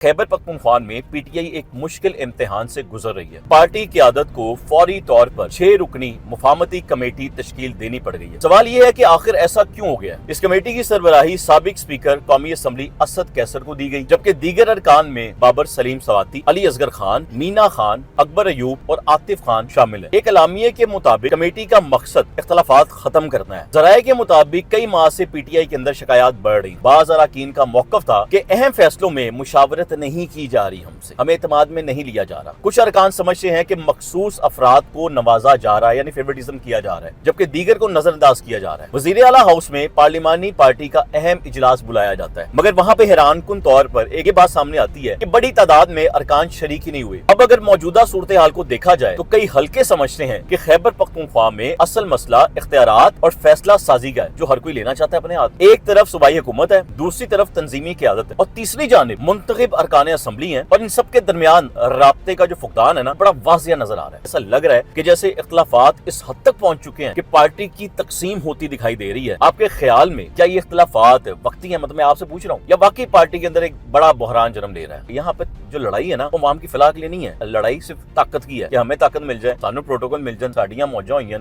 खैबर पख्तूनख्वा में पीटीआई एक मुश्किल इम्तिहान से गुजर रही है। पार्टी क़यादत को फौरी तौर पर 6 रुकनी मुफाहमती कमेटी तश्कील देनी पड़ गई है। सवाल ये है कि आखिर ऐसा क्यों हो गया। इस कमेटी की सरबराही साबिक स्पीकर कौमी असम्बली असद कैसर को दी गई, जबकि दीगर अरकान में बाबर सलीम सवाती, अली असगर खान, मीना खान, अकबर अयूब और आतिफ खान शामिल है। एक एलामिये के मुताबिक कमेटी का मकसद इख्तलाफात खत्म करना है। जराये के मुताबिक कई माह से पीटीआई के अंदर शिकायत बढ़ रही। बाज़ अरकान का मौक़िफ़ था कि अहम फैसलों में मुशावरत नहीं की जा रही, हमसे हमें एतमाद में नहीं लिया जा रहा। कुछ अरकान समझते हैं कि मखसूस अफराद को नवाजा जा रहा है, यानी फेवरेटिज्म किया जा रहा है, जबकि दीगर को नजरअंदाज किया जा रहा है। वजीर आला हाउस में पार्लिमानी पार्टी का अहम इजलास बुलाया जाता है, मगर वहाँ पे हैरान कुन तौर पर एक बात सामने आती है कि बड़ी तादाद में अरकान शरीक ही नहीं हुए। अब अगर मौजूदा सूरत हाल को देखा जाए तो कई हल्के समझते हैं कि खैबर पख्तूनख्वा में असल मसला इख्तियारात और फैसला साजी का है, जो हर कोई लेना चाहता है अपने हाथ। एक तरफ सूबाई हुकूमत है, दूसरी तरफ तंजीमी क़यादत है, और तीसरी जानिब मुंतखब अरकान असम्बली है, और इन सब के दरमियान राब्ते का जो फुकदान है ना, बड़ा वाज़िया नजर आ रहा है। ऐसा लग रहा है कि जैसे इख्तिलाफात इस हद तक पहुंच चुके हैं कि पार्टी की तकसीम होती दिखाई दे रही है। आपके ख्याल में क्या ये इख्तिलाफात वक्ती है? मतलब मैं आपसे पूछ रहा हूँ, या वाकई पार्टी के अंदर एक बड़ा बहरान जन्म ले रहा है? यहाँ पे जो लड़ाई है ना, वो अवाम की फलाह के लिए नहीं है। लड़ाई सिर्फ ताकत की है कि हमें ताकत मिल जाए, सानू प्रोटोकॉल मिल जाए, साड़ियां मौजा हुई हैं।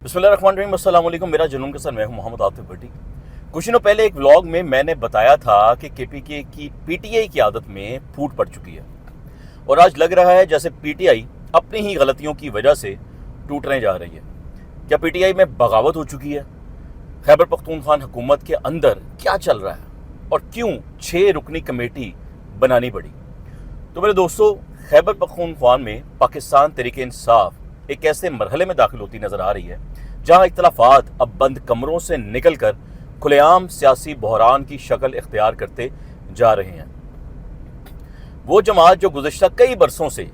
बिस्मिल्लाहिर्रहमानिर्रहीम, अस्सलाम वालेकुम। मेरा जुनून का सर, मैं हूँ मोहम्मद आतिफ भट्टी। कुछ दिनों पहले एक व्लॉग में मैंने बताया था कि केपीके की पीटीआई की आदत में फूट पड़ चुकी है, और आज लग रहा है जैसे पीटीआई अपनी ही गलतियों की वजह से टूटने जा रही है। क्या पीटीआई में बगावत हो चुकी है? खैबर पख्तूनख्वा हुकूमत के अंदर क्या चल रहा है, और क्यों 6 रुकनी कमेटी बनानी पड़ी? तो मेरे दोस्तों, खैबर पख्तूनख्वा में पाकिस्तान तहरीक इंसाफ एक ऐसे मरहले में दाखिल होती नजर आ रही है जहाँ इख्तिलाफात अब बंद कमरों से निकल कर खुलेआम सियासी बहरान की शक्ल इख्तियार करते जा रहे हैं। वो जमात जो गुज़िश्ता कई बरसों से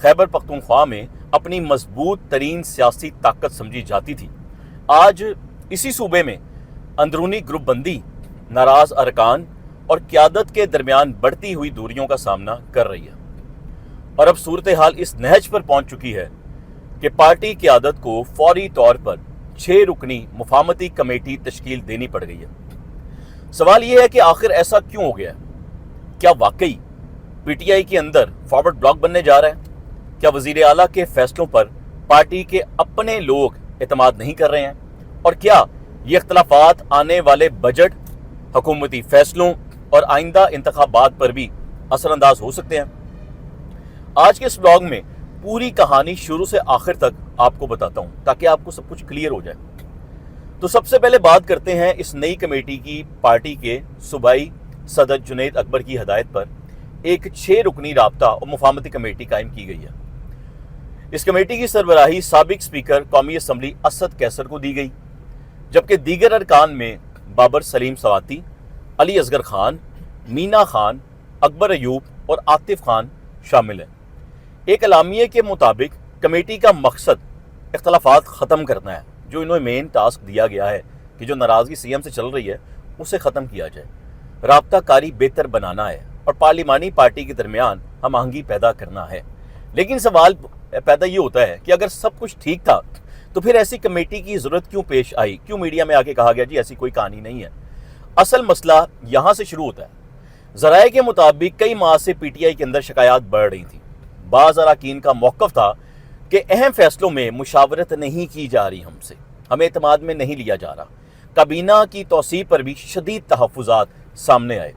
खैबर पख्तूनख्वा में अपनी मजबूत तरीन सियासी ताकत समझी जाती थी, आज इसी सूबे में अंदरूनी ग्रुप बंदी, नाराज अरकान और क़यादत के दरमियान बढ़ती हुई दूरियों का सामना कर रही है। और अब सूरत हाल इस नहज पर पहुंच चुकी है कि पार्टी क़यादत को फौरी तौर पर 6 रुकनी मुफाहमती कमेटी तश्कील देनी पड़ गई है। सवाल यह है कि आखिर ऐसा क्यों हो गया है? क्या वाकई पीटीआई के अंदर फॉरवर्ड ब्लॉक बनने जा रहा है? क्या वजीर आला के फैसलों पर पार्टी के अपने लोग एतमाद नहीं कर रहे हैं? और क्या ये इख्तिलाफात आने वाले बजट, हुकूमती फैसलों और आइंदा इंतखाबात पर भी असरअंदाज हो सकते हैं? आज के इस ब्लॉग में पूरी कहानी शुरू से आखिर तक आपको बताता हूं, ताकि आपको सब कुछ क्लियर हो जाए। तो सबसे पहले बात करते हैं इस नई कमेटी की। पार्टी के सूबाई सदर जुनैद अकबर की हदायत पर एक 6 रुकनी राब्ता और मुफाहमती कमेटी कायम की गई है। इस कमेटी की सरबराही साबिक स्पीकर कौमी असम्बली असद कैसर को दी गई, जबकि दीगर अरकान में बाबर सलीम सवाती, अली असगर खान, मीना खान, अकबर अयूब और आतिफ खान शामिल हैं। एक एलामिये के मुताबिक कमेटी का मकसद इख्तिलाफात ख़त्म करना है। जो इन्हें मेन टास्क दिया गया है कि जो नाराज़गी सीएम से चल रही है उसे ख़त्म किया जाए, राब्ता कारी बेहतर बनाना है और पार्लिमानी पार्टी के दरमियान हम आहंगी पैदा करना है। लेकिन सवाल पैदा ये होता है कि अगर सब कुछ ठीक था तो फिर ऐसी कमेटी की ज़रूरत क्यों पेश आई? क्यों मीडिया में आके कहा गया जी ऐसी कोई कहानी नहीं है? असल मसला यहाँ से शुरू होता है। ज़राए के मुताबिक कई माह से पीटीआई के अंदर शिकायत बढ़ रही थी। बाज़ अरकान का मौक़िफ़ था कि अहम फैसलों में मुशावरत नहीं की जा रही, हमसे हमें एतमाद में नहीं लिया जा रहा। काबीना की तौसीह पर भी शदीद तहफ़्फ़ुज़ात सामने आए।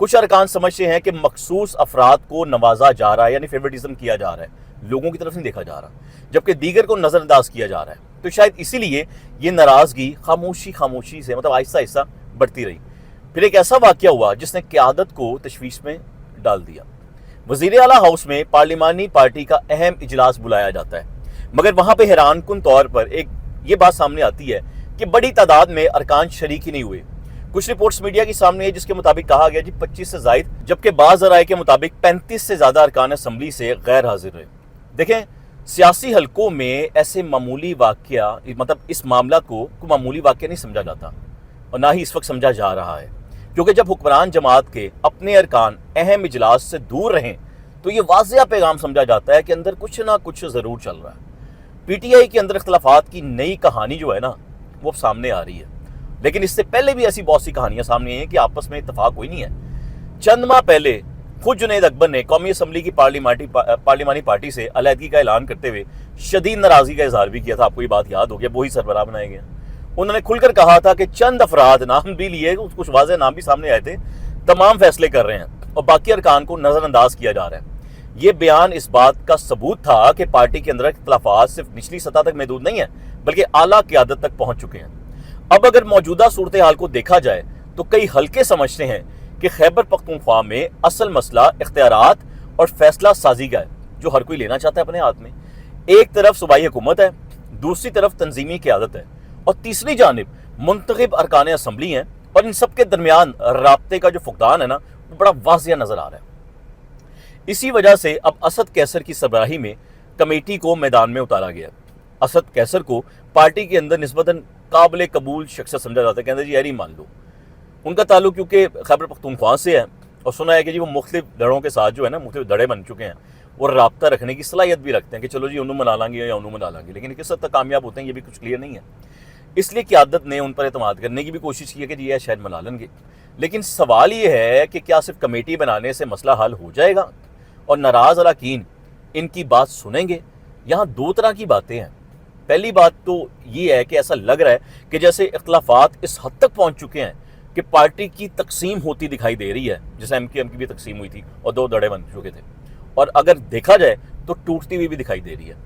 कुछ अरकान समझते हैं कि मखसूस अफराद को नवाजा जा रहा है, यानी फेवरेटिज्म किया जा रहा है, लोगों की तरफ नहीं देखा जा रहा, जबकि दीगर को नज़रअंदाज किया जा रहा है। तो शायद इसीलिए ये नाराज़गी खामोशी से, मतलब आहिस्ता आहिस्ता बढ़ती रही। फिर एक ऐसा वाक़या हुआ जिसने क़यादत को तशवीश में डाल दिया। वजीर आला हाउस में पार्लिमानी पार्टी का अहम इजलास बुलाया जाता है, मगर वहाँ पे हैरान कुन तौर पर एक ये बात सामने आती है कि बड़ी तादाद में अरकान शरीक ही नहीं हुए। कुछ रिपोर्ट्स मीडिया की सामने है जिसके मुताबिक कहा गया जी 25 से ज़ायद, जबकि बाज़ राय के मुताबिक 35 से ज़्यादा अरकान असम्बली से गैर हाजिर रहे। देखें, सियासी हलकों में ऐसे मामूली वाक़या, मतलब इस मामला को कोई मामूली वाक़या नहीं समझा जाता, और ना ही इस वक्त समझा जा रहा है, क्योंकि जब हुक्मरान जमात के अपने अरकान अहम इजलास से दूर रहें तो ये वाज़िया पैगाम समझा जाता है कि अंदर कुछ ना कुछ ज़रूर चल रहा है। पीटीआई के अंदर इख्तिलाफात की नई कहानी जो है ना, वो अब सामने आ रही है। लेकिन इससे पहले भी ऐसी बहुत सी कहानियां सामने आई हैं कि आपस में इत्तफाक कोई नहीं है। चंद माह पहले खुद जुनैद अकबर ने कौमी असम्बली की पार्लिमानी पार्टी से अलहदगी का ऐलान करते हुए शदीद नाराजगी का इजहार भी किया था। आपको ये बात याद होगी, वही सरबराह बनाए गए। उन्होंने खुलकर कहा था कि चंद अफराद, नाम भी लिए, कुछ वाज़ेह नाम भी सामने आए थे, तमाम फैसले कर रहे हैं और बाकी अरकान को नज़रअंदाज किया जा रहा है। ये बयान इस बात का सबूत था कि पार्टी के अंदर इख्तलाफात सिर्फ निचली सतह तक महदूद नहीं है, बल्कि आला क़यादत तक पहुंच चुके हैं। अब अगर मौजूदा सूरत हाल को देखा जाए तो कई हल्के समझते हैं कि खैबर पख्तूनख्वा में असल मसला इख्तियारात और फैसला साजी का है, जो हर कोई लेना चाहता है अपने हाथ में। एक तरफ सूबाई हुकूमत है, दूसरी तरफ तंजीमी क़यादत है और तीसरी जानिब मुंतखब अरकान असम्बली हैं, और इन सब के दरमियान राब्ते का जो फुकदान है ना, वो बड़ा वाज़िया नज़र आ रहा है। इसी वजह से अब असद कैसर की सरबराही में कमेटी को मैदान में उतारा गया। असद कैसर को पार्टी के अंदर निस्बतन काबिल कबूल शख्स समझा जाता है। कहते जी यार ही मान लो, उनका ताल्लुक क्योंकि खैबर पख्तूनख्वा से है और सुना है कि जी वो मुख्तलिफ धड़ों के साथ जो है ना, मुख्तलिफ धड़े बन चुके हैं, वो राब्ता रखने की सलाहियत भी रखते हैं कि चलो जी उन्होंने मना लेंगे या उन्होंने मना लेंगे, लेकिन किस हद तक कामयाब होते हैं ये भी कुछ क्लियर नहीं है। इसलिए क़यादत ने उन पर एतमाद करने की भी कोशिश की है कि जी यह शायद मना लेंगे। लेकिन सवाल ये है कि क्या सिर्फ कमेटी बनाने से मसला हल हो जाएगा और नाराज़ अरकान इनकी बात सुनेंगे? यहाँ दो तरह की बातें हैं। पहली बात तो ये है कि ऐसा लग रहा है कि जैसे इख्तलाफात इस हद तक पहुँच चुके हैं कि पार्टी की तकसीम होती दिखाई दे रही है, जैसे MKM की भी तकसीम हुई थी और दो धड़े बन चुके थे, और अगर देखा जाए तो टूटती हुई भी दिखाई दे रही है।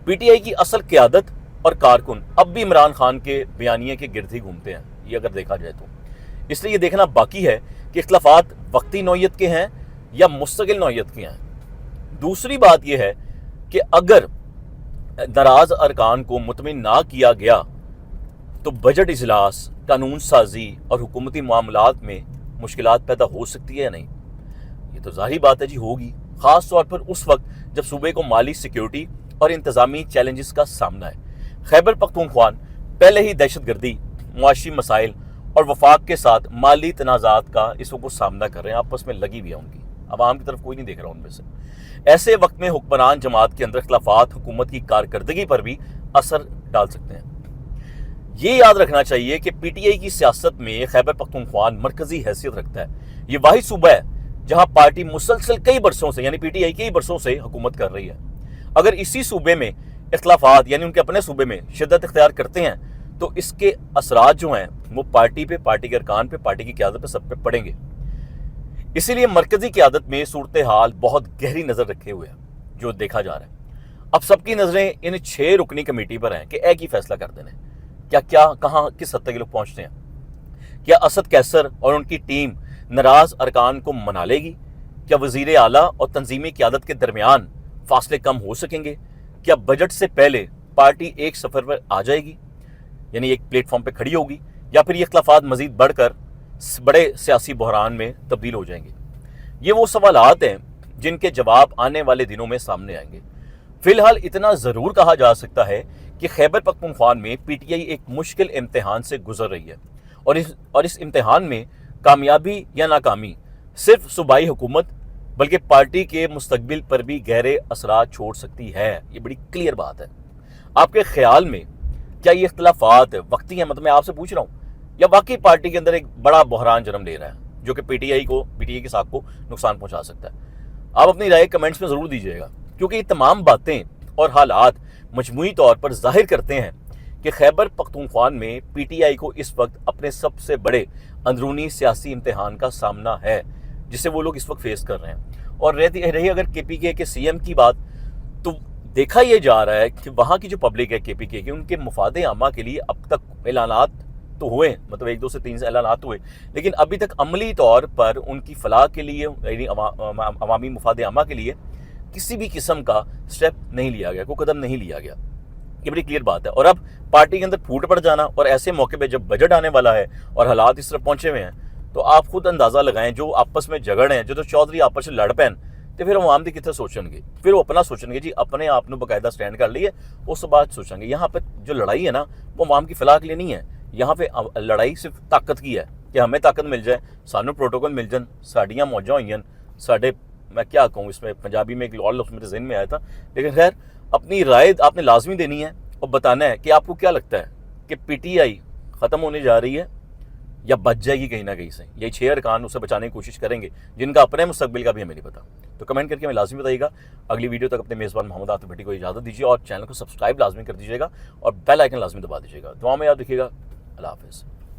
PTI की असल क़यादत और कारकुन अब भी इमरान खान के बयानिए के गिर्द ही घूमते हैं, ये अगर देखा जाए तो। इसलिए ये देखना बाकी है कि इख्तलाफात वक्ती नौयत के हैं या मुस्तकिल नौयत के हैं। दूसरी बात यह है कि अगर नाराज अरकान को मुतमिन ना किया गया तो बजट इजलास, कानून साजी और हुकूमती मामलात में मुश्किलात पैदा हो सकती है या नहीं? ये तो जाहिर बात है जी, होगी, ख़ास तौर पर उस वक्त जब सूबे को माली सिक्योरिटी और इंतज़ामी चैलेंजेस का सामना है। खैबर पख्तूनख्वा पहले ही दहशतगर्दी, मुआशी मसाइल और वफाक के साथ माली तनाज़ात का इस वक्त सामना कर रहे हैं, आपस में लगी हुई है उनकी, आवाम की तरफ कोई नहीं देख रहा उनमें से। ऐसे वक्त में हुक्मरान जमात के अंदर इख्तलाफात हुकूमत की कारकर्दगी पर भी असर डाल सकते हैं। ये याद रखना चाहिए कि PTI की सियासत में खैबर पख्तूनख्वा मरकजी हैसियत रखता है। ये वाहिद सूबा है जहाँ पार्टी मुसलसल कई बरसों से, यानी PTI कई बरसों से हुकूमत कर रही है। अगर इसी सूबे में इख्तलाफात, यानी उनके अपने सूबे में शिद्दत इख्तियार करते हैं तो इसके असरात जो हैं वो पार्टी पे, पार्टी के अरकान पे, पार्टी की क़यादत पे, सब पे पड़ेंगे। इसीलिए मरकजी क़यादत में सूरत हाल बहुत गहरी नज़र रखे हुए है जो देखा जा रहा है। अब सबकी नज़रें इन 6 रुकनी कमेटी पर हैं कि एक ही फैसला कर देना है। क्या कहाँ किस हद तक लोग पहुँचते हैं? क्या असद कैसर और उनकी टीम नाराज़ अरकान को मना लेगी? क्या वज़ीर आला और तंजीमी क़यादत के दरमियान फासले कम हो सकेंगे? क्या बजट से पहले पार्टी एक सफ़र पर आ जाएगी, यानी एक प्लेटफॉर्म पर खड़ी होगी, या फिर ये इख्तलाफात मज़ीद बढ़कर बड़े सियासी बहरान में तब्दील हो जाएंगे? ये वो सवालात हैं जिनके जवाब आने वाले दिनों में सामने आएंगे। फिलहाल इतना ज़रूर कहा जा सकता है कि खैबर पख्तूनख्वा में PTI एक मुश्किल इम्तिहान से गुजर रही है, और इस इम्तिहान में कामयाबी या नाकामी सिर्फ सूबाई हुकूमत बल्कि पार्टी के मुस्तकबिल पर भी गहरे असरात छोड़ सकती है। ये बड़ी क्लियर बात है। आपके ख्याल में क्या ये इख्तलाफात वक्ती हैं? मतलब मैं आपसे पूछ रहा हूँ, या वाकई पार्टी के अंदर एक बड़ा बहरान जन्म ले रहा है जो कि PTI के साथ को नुकसान पहुँचा सकता है? आप अपनी राय कमेंट्स में ज़रूर दीजिएगा, क्योंकि ये तमाम बातें और हालात मजमूई तौर पर जाहिर करते हैं कि खैबर पख्तूनख्वा में PTI को इस वक्त अपने सबसे बड़े अंदरूनी सियासी इम्तिहान का सामना है, जिसे वो लोग इस वक्त फेस कर रहे हैं। और रही अगर KPK के CM की बात, तो देखा यह जा रहा है कि वहाँ की जो पब्लिक है KPK की, उनके मफाद आमा के लिए अब तक ऐलानात तो हुए, मतलब 1, 2 से 3 ऐलानात हुए, लेकिन अभी तक अमली तौर पर उनकी फलाह के लिए, यानी अवामी मफाद आमा के लिए किसी भी किस्म का स्टेप नहीं लिया गया, कोई कदम नहीं लिया गया। ये बड़ी क्लियर बात है। और अब पार्टी के अंदर फूट पड़ जाना, और ऐसे मौके पे जब बजट आने वाला है और हालात इस तरह पहुंचे हुए हैं, तो आप खुद अंदाज़ा लगाएं, जो आपस में झगड़ हैं, जो चौधरी आपस में लड़ पैन, तो फिर आवाम की कितने सोचेंगे, फिर वो अपना सोचेंगे जी, अपने आप में बाकायदा स्टैंड कर लिए, उस बात सोचेंगे। यहाँ पर जो लड़ाई है ना, वो आवाम की फलाह के लिए नहीं है। यहाँ पे लड़ाई सिर्फ ताकत की है कि हमें ताकत मिल जाए, सानू प्रोटोकॉल मिल जाए, साड़ियाँ मौजा हुई, साढ़े, मैं क्या कहूँ, इसमें पंजाबी में एक और लफ्ज़ मेरे ज़हन में आया था, लेकिन खैर अपनी राय आपने लाजमी देनी है और बताना है कि आपको क्या लगता है कि PTI ख़त्म होने जा रही है یا بچ جائے گی کہیں نہ کہیں سے. یہی 6 ارکان اسے بچانے کی کوشش کریں گے جن کا اپنے مستقبل کا بھی ہمیں نہیں پتا. تو کمنٹ کر کے ہمیں لازمی بتائیے گا. اگلی ویڈیو تک اپنے میزبان محمد عاطف بھٹی کو اجازت دیجیے اور چینل کو سبسکرائب لازمی کر دیجیے گا اور بیل آئکن لازمی دبا دیجیے گا. دعا میں یاد رکھیے گا. اللہ حافظ.